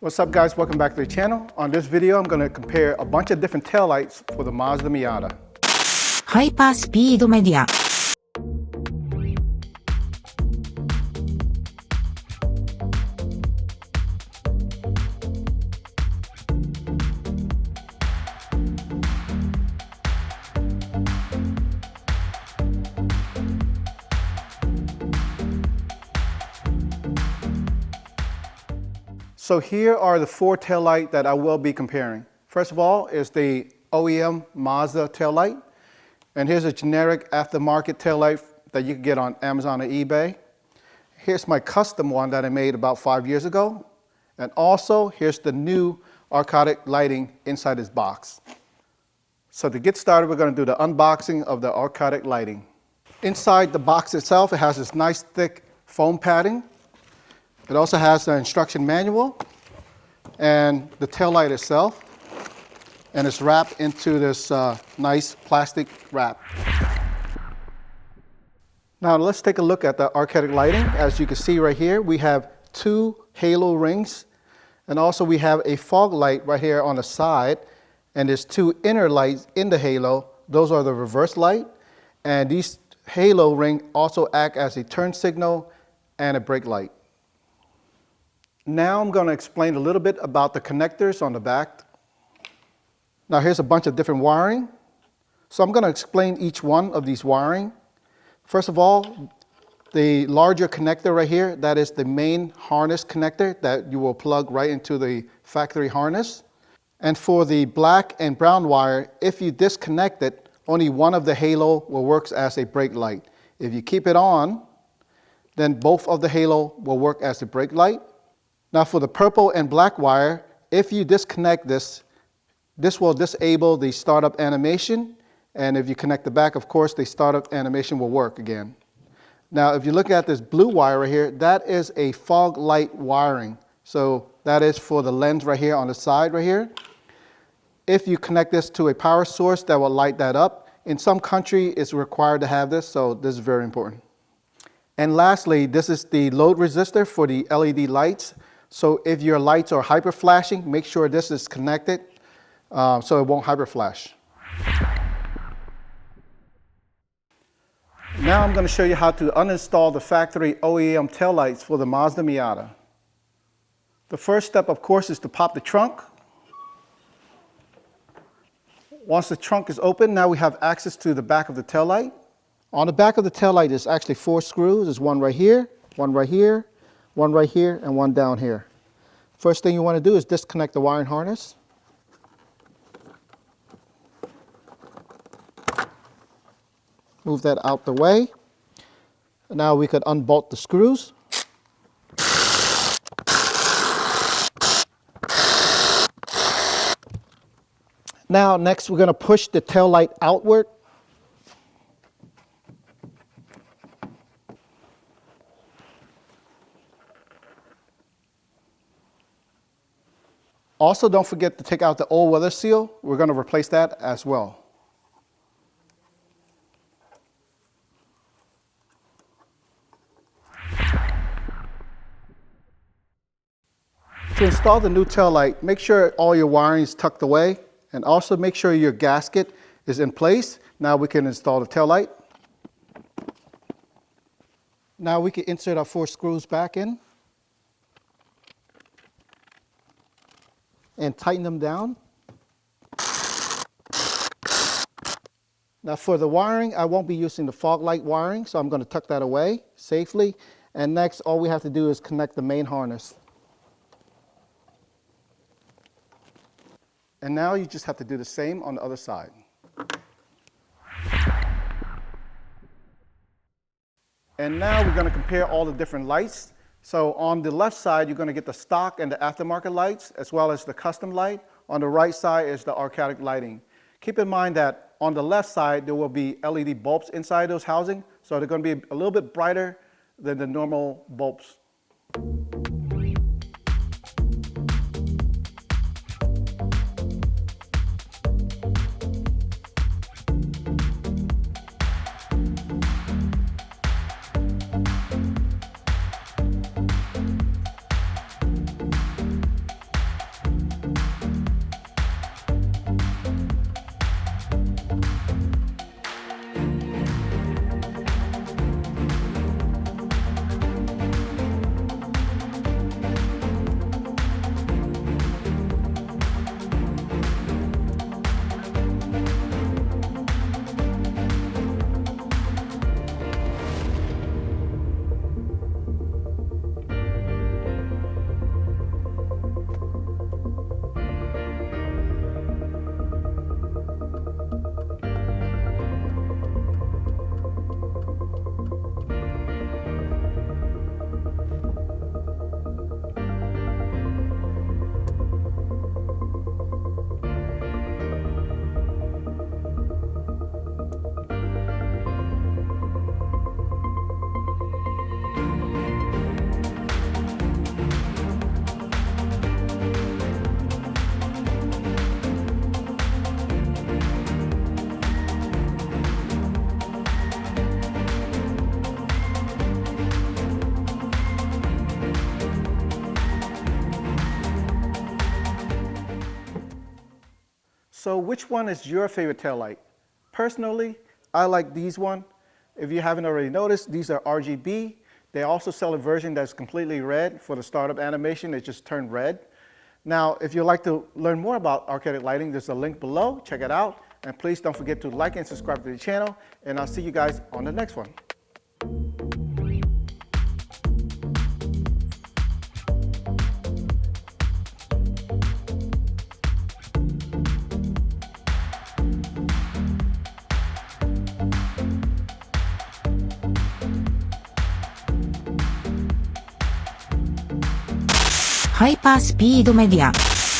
What's up guys, welcome back to the channel. On this video, I'm going to compare a bunch of different taillights for the Mazda Miata. ハイパースピードメディア。So here are the four taillights that I will be comparing. First of all is the OEM Mazda taillight. And here's a generic aftermarket taillight that you can get on Amazon or eBay. Here's my custom one that I made about 5 years ago. And also here's the new Archaic lighting inside this box. So to get started, we're going to do the unboxing of the Archaic lighting. Inside the box itself, it has this nice thick foam padding. It also has the instruction manual and the taillight itself, and it's wrapped into this nice plastic wrap. Now let's take a look at the Archaic lighting. As you can see right here, we have two halo rings, and also we have a fog light right here on the side, and there's two inner lights in the halo. Those are the reverse light, and these halo rings also act as a turn signal and a brake light. Now I'm going to explain a little bit about the connectors on the back. Now here's a bunch of different wiring. So I'm going to explain each one of these wiring. First of all, the larger connector right here, that is the main harness connector that you will plug right into the factory harness. And for the black and brown wire, if you disconnect it, only one of the halo will work as a brake light. If you keep it on, then both of the halo will work as a brake light. Now for the purple and black wire, if you disconnect this will disable the startup animation. And if you connect the back, of course, the startup animation will work again. Now if you look at this blue wire right here, that is a fog light wiring. So that is for the lens right here on the side right here. If you connect this to a power source, that will light that up. In some country, it's required to have this, so this is very important. And lastly, this is the load resistor for the LED lights. So if your lights are hyper flashing, make sure this is connected so it won't hyper flash. Now I'm going to show you how to uninstall the factory OEM taillights for the Mazda Miata. The first step, of course, is to pop the trunk. Once the trunk is open, now we have access to the back of the taillight. On the back of the taillight is actually 4 screws. There's one right here, one right here, one right here, and one down here. First thing you want to do is disconnect the wiring harness. Move that out the way. Now we could unbolt the screws. Now next we're going to push the tail light outward. Also, don't forget to take out the old weather seal. We're going to replace that as well. To install the new taillight, make sure all your wiring is tucked away, and also make sure your gasket is in place. Now we can install the taillight. Now we can insert our 4 screws back in and tighten them down. Now for the wiring, I won't be using the fog light wiring, so I'm going to tuck that away safely. And next, all we have to do is connect the main harness. And now you just have to do the same on the other side. And now we're going to compare all the different lights. So on the left side, you're going to get the stock and the aftermarket lights, as well as the custom light. On the right side is the Archaic lighting. Keep in mind that on the left side, there will be LED bulbs inside those housing, so they're going to be a little bit brighter than the normal bulbs. So which one is your favorite tail light? Personally, I like these one. If you haven't already noticed, these are RGB. They also sell a version that's completely red. For the startup animation, it just turned red. Now, if you'd like to learn more about Archaic lighting, there's a link below. Check it out. And please don't forget to like and subscribe to the channel. And I'll see you guys on the next one. Hyper Speed Media